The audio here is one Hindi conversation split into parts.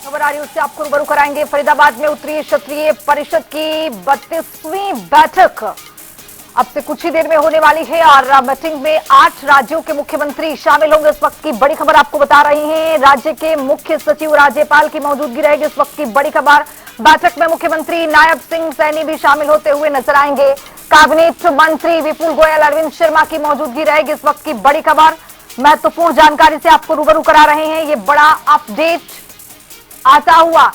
खबर आ रही है उससे आपको रूबरू कराएंगे। फरीदाबाद में उत्तरीय क्षेत्रीय परिषद की 32वीं बैठक अब से कुछ ही देर में होने वाली है और मीटिंग में 8 राज्यों के मुख्यमंत्री शामिल होंगे। इस वक्त की बड़ी खबर आपको बता रही हैं, राज्य के मुख्य सचिव राज्यपाल की मौजूदगी रहेगी। इस वक्त की बड़ी खबर, बैठक में मुख्यमंत्री नायब सिंह सैनी भी शामिल होते हुए नजर आएंगे। कैबिनेट मंत्री विपुल गोयल, अरविंद शर्मा की मौजूदगी रहेगी। इस वक्त की बड़ी खबर, महत्वपूर्ण जानकारी से आपको रूबरू करा रहे हैं। ये बड़ा अपडेट आता हुआ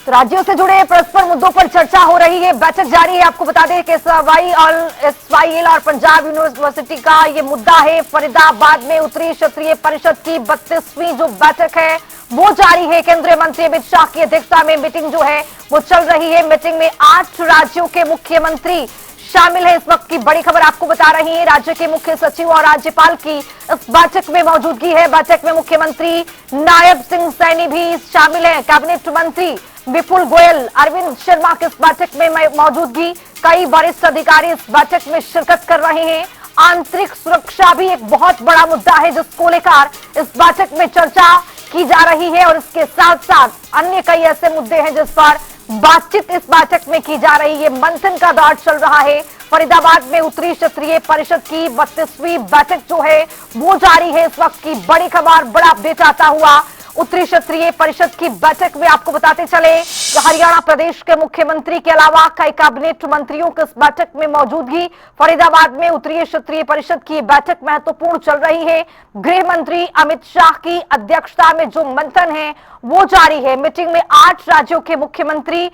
तो राज्यों से जुड़े परस्पर मुद्दों पर चर्चा हो रही है। बैठक जारी है। आपको बता दें कि SYL और पंजाब यूनिवर्सिटी का ये मुद्दा है। फरीदाबाद में उत्तरीय क्षेत्रीय परिषद की 32वीं जो बैठक है वो जारी है। केंद्रीय मंत्री अमित शाह की अध्यक्षता में मीटिंग जो है वो चल रही है। मीटिंग में 8 राज्यों के मुख्यमंत्री शामिल है। इस वक्त की बड़ी खबर आपको बता रही है, राज्य के मुख्य सचिव और राज्यपाल की इस बैठक में मौजूदगी है। बैठक में मुख्यमंत्री नायब सिंह सैनी भी शामिल है। कैबिनेट मंत्री विपुल गोयल, अरविंद शर्मा की इस बैठक में मौजूदगी। कई वरिष्ठ अधिकारी इस बैठक में शिरकत कर रहे हैं। आंतरिक सुरक्षा भी एक बहुत बड़ा मुद्दा है जिसको लेकर इस बैठक में चर्चा की जा रही है और इसके साथ साथ अन्य कई ऐसे मुद्दे हैं जिस पर बातचीत इस बैठक में की जा रही है। मंथन का दौर चल रहा है। फरीदाबाद में उत्तरी क्षेत्रीय परिषद की 32वीं बैठक जो है वो जारी है। इस वक्त की बड़ी खबर, बड़ा अपडेट आता हुआ उत्तरी क्षेत्रीय परिषद की बैठक में आपको बताते चले कि हरियाणा प्रदेश के मुख्यमंत्री के अलावा कई कैबिनेट मंत्रियों की इस बैठक में मौजूदगी। फरीदाबाद में उत्तरीय क्षेत्रीय परिषद की बैठक महत्वपूर्ण चल रही है। गृह मंत्री अमित शाह की अध्यक्षता में जो मंथन है वो जारी है। मीटिंग में 8 राज्यों के मुख्यमंत्री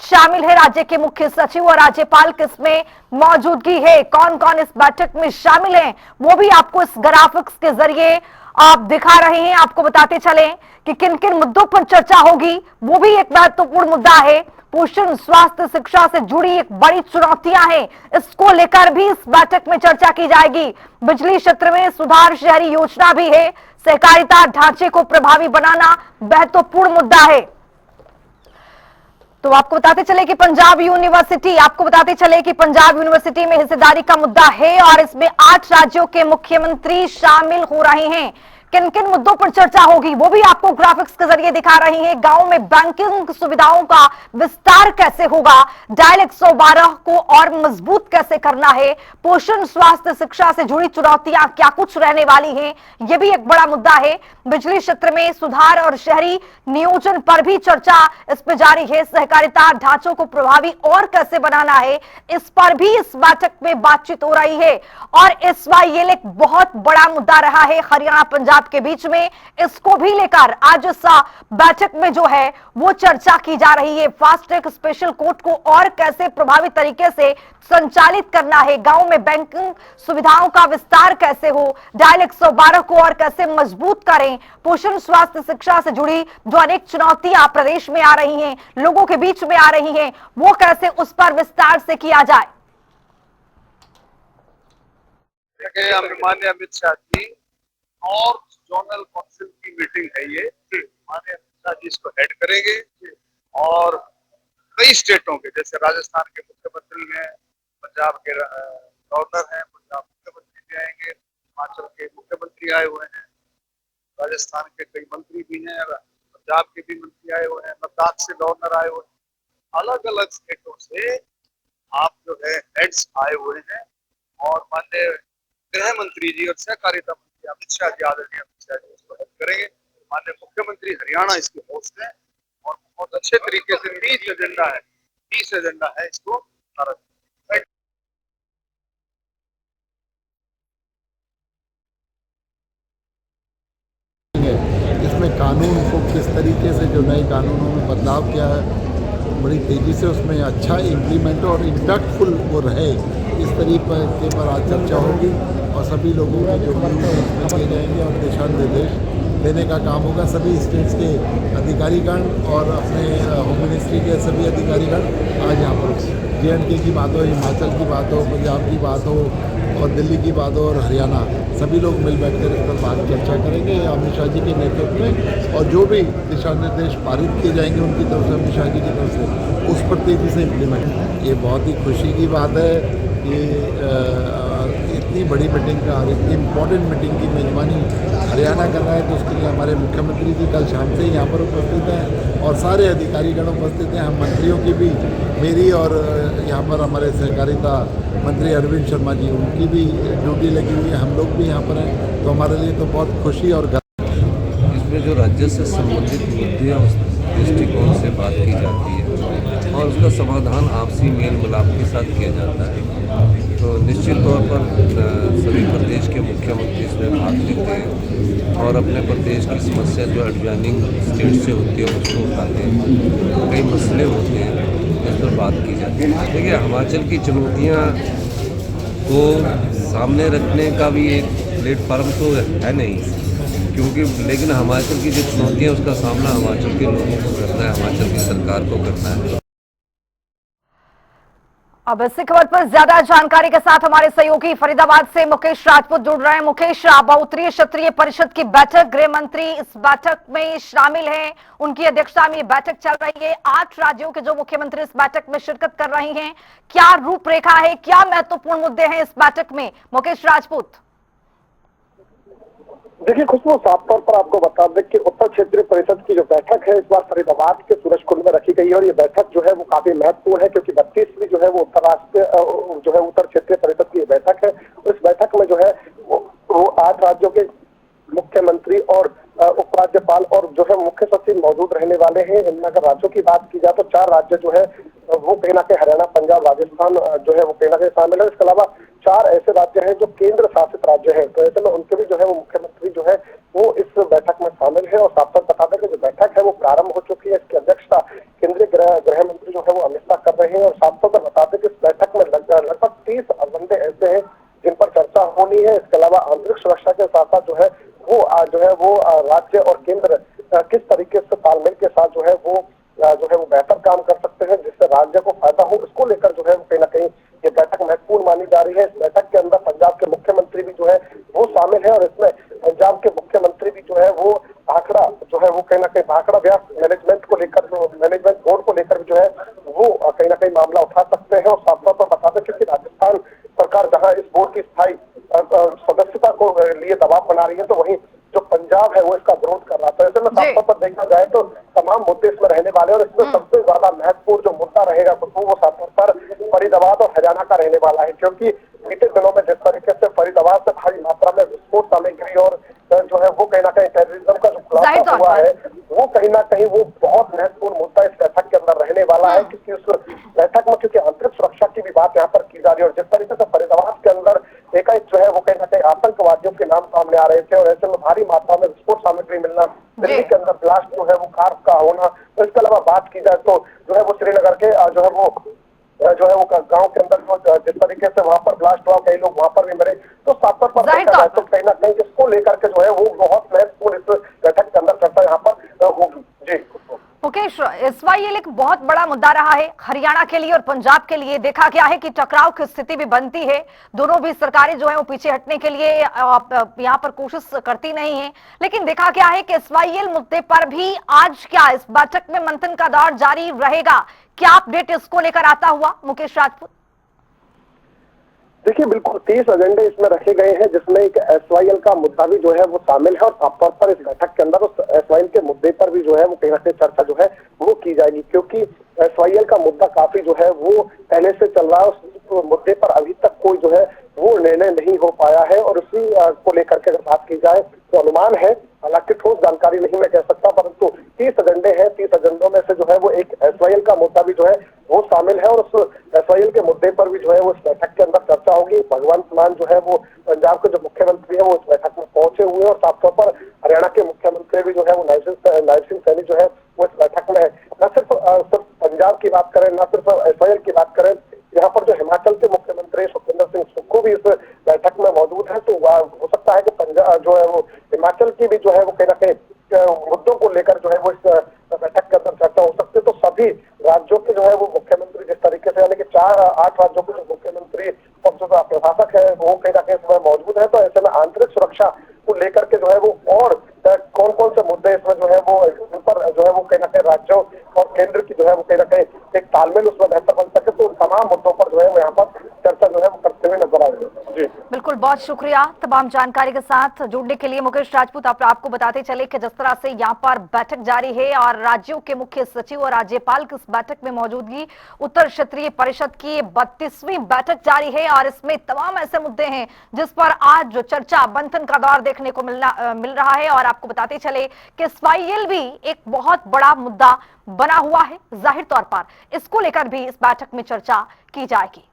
शामिल है। राज्य के मुख्य सचिव और राज्यपाल की इसमें मौजूदगी है। कौन कौन इस बैठक में शामिल है वो भी आपको इस ग्राफिक्स के जरिए आप दिखा रहे हैं। आपको बताते चले कि किन किन मुद्दों पर चर्चा होगी, वो भी एक महत्वपूर्ण मुद्दा है। पोषण, स्वास्थ्य, शिक्षा से जुड़ी एक बड़ी चुनौतियां हैं, इसको लेकर भी इस बैठक में चर्चा की जाएगी। बिजली क्षेत्र में सुधार, शहरी योजना भी है। सहकारिता ढांचे को प्रभावी बनाना महत्वपूर्ण मुद्दा है। तो आपको बताते चले कि पंजाब यूनिवर्सिटी में हिस्सेदारी का मुद्दा है और इसमें 8 राज्यों के मुख्यमंत्री शामिल हो रहे हैं। किन किन मुद्दों पर चर्चा होगी वो भी आपको ग्राफिक्स के जरिए दिखा रही है। गांव में बैंकिंग सुविधाओं का विस्तार कैसे होगा, डायल 112 को और मजबूत कैसे करना है, पोषण, स्वास्थ्य, शिक्षा से जुड़ी चुनौतियां क्या कुछ रहने वाली हैं, यह भी एक बड़ा मुद्दा है। बिजली क्षेत्र में सुधार और शहरी नियोजन पर भी चर्चा इस पर जारी है। सहकारिता ढांचों को प्रभावी और कैसे बनाना है, इस पर भी इस बैठक में बातचीत हो रही है। और SYL एक बहुत बड़ा मुद्दा रहा है हरियाणा पंजाब के बीच में, इसको भी लेकर आज इस बैठक में जो है वो चर्चा की जा रही है। फास्ट ट्रैक स्पेशल कोर्ट को और कैसे प्रभावी तरीके से संचालित करना है, गांव में बैंकिंग सुविधाओं का विस्तार कैसे हो, डायल 112 को और कैसे मजबूत करें, पोषण, स्वास्थ्य, शिक्षा से जुड़ी जो अनेक चुनौतियां प्रदेश में आ रही हैं, लोगों के बीच में आ रही हैं, वो कैसे उस पर विस्तार से किया जाए। माननीय अमित शाह जी और जोनल काउंसिल की मीटिंग है ये, माननीय अमित शाह जी इसको हेड करेंगे और कई स्टेटों के, जैसे राजस्थान के मुख्यमंत्री हैं, पंजाब के गवर्नर हैं, पंजाब मुख्यमंत्री भी आएंगे, हिमाचल के मुख्यमंत्री आए हुए हैं, राजस्थान के कई मंत्री भी हैं, पंजाब के भी मंत्री आए हुए हैं, लद्दाख से गवर्नर आए हुए हैं। अलग अलग स्टेटों से आप जो है हेड्स आए हुए हैं और माननीय गृह मंत्री जी और सहकारिता मंत्री अमित शाह जी, आदरणीय अमित शाह जी इसको हेड करेंगे। माननीय मुख्यमंत्री हरियाणा इसके होस्ट हैं और बहुत अच्छे तरीके से 30 एजेंडा है इसको भारत। इसमें कानून को किस तरीके से, जो नए कानूनों में बदलाव किया है, बड़ी तेज़ी से उसमें अच्छा इम्प्लीमेंट और इम्पैक्टफुल वो रहे, इस तरीके के पर आज चर्चा होगी और सभी लोगों के जो उसमें किए जाएंगे और दिशा निर्देश देने का काम होगा। सभी स्टेट्स के अधिकारीगण और अपने होम मिनिस्ट्री के सभी अधिकारीगण आज यहाँ पर JNK की बात हो, हिमाचल की बात हो, पंजाब की बात हो और दिल्ली की बात हो और हरियाणा, सभी लोग मिल बैठ कर इस पर बात चर्चा करेंगे अमित शाह जी के नेतृत्व में। और जो भी दिशा निर्देश पारित किए जाएंगे उनकी तरफ से, अमित शाह जी की तरफ से, उस पर तेज़ी से इम्प्लीमेंट। ये बहुत ही खुशी की बात है कि इतनी बड़ी मीटिंग का और इतनी इम्पोर्टेंट मीटिंग की मेजबानी हरियाणा कर रहा है, तो उसके लिए हमारे मुख्यमंत्री जी कल शाम से ही यहाँ पर उपस्थित हैं और सारे अधिकारीगण उपस्थित हैं। हम मंत्रियों की भी, मेरी और यहाँ पर हमारे सहकारिता मंत्री अरविंद शर्मा जी, उनकी भी ड्यूटी लगी हुई है, हम लोग भी यहाँ पर हैं, तो हमारे लिए तो बहुत खुशी और इसमें जो राज्य से संबंधित मुद्दे हैं उस दृष्टिकोण से बात की जाती है और उसका समाधान आपसी मेल मिलाप के साथ किया जाता है। तो निश्चित तौर पर सभी प्रदेश के मुख्यमंत्री इसमें भाग लेते हैं और अपने प्रदेश की समस्या जो एडजॉइनिंग स्टेट से होती है उसको उठाते हैं। कई मसले होते हैं जिस पर बात की जाती है। देखिए, हिमाचल की चुनौतियाँ को सामने रखने का भी एक प्लेटफार्म तो है नहीं, क्योंकि लेकिन हिमाचल की जो चुनौतियाँ उसका सामना हिमाचल के लोगों को करना है, हिमाचल की सरकार को करना है। अब इसी खबर पर ज्यादा जानकारी के साथ हमारे सहयोगी फरीदाबाद से मुकेश राजपूत जुड़ रहे हैं। मुकेश, बहुउत्तरीय क्षेत्रीय परिषद की बैठक, गृह मंत्री इस बैठक में शामिल हैं, उनकी अध्यक्षता में बैठक चल रही है। 8 राज्यों के जो मुख्यमंत्री इस बैठक में शिरकत कर रहे हैं, क्या रूपरेखा है, क्या महत्वपूर्ण मुद्दे हैं इस बैठक में? मुकेश राजपूत। देखिए खुशबू, साफ तौर पर आपको बता दें कि उत्तर क्षेत्रीय परिषद की जो बैठक है इस बार फरीदाबाद के सूरजकुंड में रखी गई है और ये बैठक जो है वो काफी महत्वपूर्ण है, क्योंकि 32वीं जो है वो उत्तर क्षेत्रीय परिषद की बैठक है। इस बैठक में जो है वो 8 राज्यों के मुख्यमंत्री और उपराज्यपाल और जो है मुख्य सचिव मौजूद रहने वाले हैं। इनमें अगर राज्यों की बात की जाए तो 4 राज्य जो है वो कहीं ना कहीं हरियाणा, पंजाब, राजस्थान जो है वो कहीं ना कहीं शामिल है। इसके अलावा 4 ऐसे राज्य हैं जो केंद्र शासित राज्य हैं, तो ऐसे में उनके भी जो है वो मुख्यमंत्री जो है वो इस बैठक में शामिल है। और साफ तौर बता दें कि जो बैठक है वो प्रारंभ हो चुकी है। इसकी अध्यक्षता केंद्रीय गृह मंत्री जो है वो अमित शाह कर रहे हैं। और साफ तौर पर बता दें कि इस बैठक में लगभग 30 एजेंडे ऐसे हैं जिन पर चर्चा होनी है। इसके अलावा आंतरिक सुरक्षा के साथ साथ जो है वो राज्य और केंद्र किस तरीके से तालमेल के साथ जो है वो बेहतर काम कर सकते हैं जिससे राज्य को फायदा हो, इसको लेकर जो है कहीं ना कहीं ये बैठक महत्वपूर्ण मानी जा रही है। इस बैठक के अंदर पंजाब के मुख्यमंत्री भी जो है वो शामिल है और इसमें पंजाब के मुख्यमंत्री भी जो है वो भाखड़ा जो है वो कहीं ना कहीं भाखड़ा व्यास मैनेजमेंट को लेकर, मैनेजमेंट बोर्ड को लेकर जो है वो कहीं ना कहीं मामला उठा सकते हैं। और साफ तौर पर बता दें क्योंकि राजस्थान सरकार जहाँ इस बोर्ड की स्थायी सदस्यता को लिए दबाव बना रही है, तो वहीं जो पंजाब है वो इसका विरोध कर रहा था। ऐसे में साफ तौर पर देखा जाए तो तमाम मुद्दे इसमें रहने वाले और इसमें सबसे ज्यादा महत्वपूर्ण जो मुद्दा रहेगा वो साफ तौर पर फरीदाबाद और हरियाणा का रहने वाला है, क्योंकि बीते दिनों में जिस तरीके से फरीदाबाद से भारी मात्रा में विस्फोट सामग्री और जो है वो कहीं ना कहीं टेररिज्म का जो खुलासा हुआ है वो कहीं ना कहीं वो बहुत महत्वपूर्ण मुद्दा इस बैठक के अंदर रहने वाला है। क्योंकि उस बैठक में क्योंकि आंतरिक सुरक्षा की भी बात यहाँ पर की जा रही है और जिस तरीके से फरीदाबाद के अंदर एकाएक जो है वो कहीं ना कहीं आतंकवादियों के नाम सामने आ रहे थे और ऐसे में भारी मात्रा में विस्फोट सामग्री मिलना, दिल्ली के अंदर ब्लास्ट जो है वो कार का होना, तो इसके अलावा बात की जाए तो जो है वो श्रीनगर के जो है वो गांव के अंदर जो जिस तरीके से वहां पर ब्लास्ट हुआ, कई लोग वहां पर भी मरे, तो साफ तौर पर देखा जाए तो कहीं ना कहीं इसको लेकर के जो है वो बहुत महत्वपूर्ण इस बैठक के अंदर चर्चा यहाँ पर होगी। जी मुकेश, SYL एक बहुत बड़ा मुद्दा रहा है हरियाणा के लिए और पंजाब के लिए। देखा गया है कि टकराव की स्थिति भी बनती है, दोनों भी सरकारें जो है वो पीछे हटने के लिए यहाँ पर कोशिश करती नहीं है, लेकिन देखा गया है कि SYL मुद्दे पर भी आज क्या इस बैठक में मंथन का दौर जारी रहेगा? क्या अपडेट इसको लेकर आता हुआ मुकेश राजपूत? देखिए बिल्कुल 30 एजेंडे इसमें रखे गए हैं जिसमें एक SYL का मुद्दा भी जो है वो शामिल है और साफ तौर पर इस बैठक के अंदर उस SYL के मुद्दे पर भी जो है वो कहीं ना कहीं चर्चा जो है वो की जाएगी, क्योंकि SYL का मुद्दा काफी जो है वो पहले से चल रहा है। उस मुद्दे पर अभी तक कोई जो है वो निर्णय नहीं हो पाया है और उसी को लेकर के अगर बात की जाए तो अनुमान है, हालांकि ठोस जानकारी नहीं मैं कह सकता, परंतु 30 एजेंडे हैं। 30 एजेंडों में से जो है वो एक SYL का मुद्दा भी जो है वो शामिल है और उस SYL के मुद्दे पर भी जो है वो इस बैठक के अंदर चर्चा होगी। भगवंत मान जो है वो पंजाब के जो मुख्यमंत्री है वो इस बैठक में पहुंचे हुए हैं और साफ तौर पर हरियाणा के मुख्यमंत्री भी जो है वो नायब सिंह सैनी जो है वो इस बैठक में है। न सिर्फ पंजाब की बात करें, न सिर्फ SYL की बात करें, यहाँ पर जो हिमाचल के मुख्यमंत्री सुखविंदर सिंह सुक्खू भी इस बैठक में मौजूद है, तो हो सकता है कि पंजाब जो है वो हिमाचल की भी जो है वो कहीं ना कहीं मुद्दों को लेकर जो है वो इस बैठक के अंदर चर्चा हो सकती है। तो सभी राज्यों के जो है वो मुख्यमंत्री जिस तरीके से, यानी कि 8 राज्यों के जो मुख्यमंत्री और जो प्रशासक है वो कहीं ना कहीं इसमें मौजूद है, तो ऐसे में आंतरिक सुरक्षा को लेकर के जो है वो और कौन कौन से मुद्दे इसमें जो है वो ऊपर जो है वो कहीं ना कहीं राज्यों और केंद्र की जो है वो कहीं ना कहीं एक तालमेल उसमें बेहतर बन सके, तो तमाम मुद्दों पर जो है वो यहाँ पर चर्चा जो है वो करते हुए नजर आएंगे। जी बिल्कुल बहुत शुक्रिया तमाम जानकारी के साथ जुड़ने के लिए मुकेश राजपूत। आपको बताते चले कि जिस तरह से यहाँ पर बैठक जारी है और राज्यों के मुख्य सचिव और राज्यपाल की इस बैठक में मौजूदगी, उत्तर क्षेत्रीय परिषद की 32वीं बैठक जारी है और इसमें तमाम ऐसे मुद्दे हैं जिस पर आज जो चर्चा मंथन का दौर देखने को मिल रहा है। और आपको बताते चले कि SYL भी एक बहुत बड़ा मुद्दा बना हुआ है। जाहिर तौर पर इसको लेकर भी इस बैठक में चर्चा की जाएगी।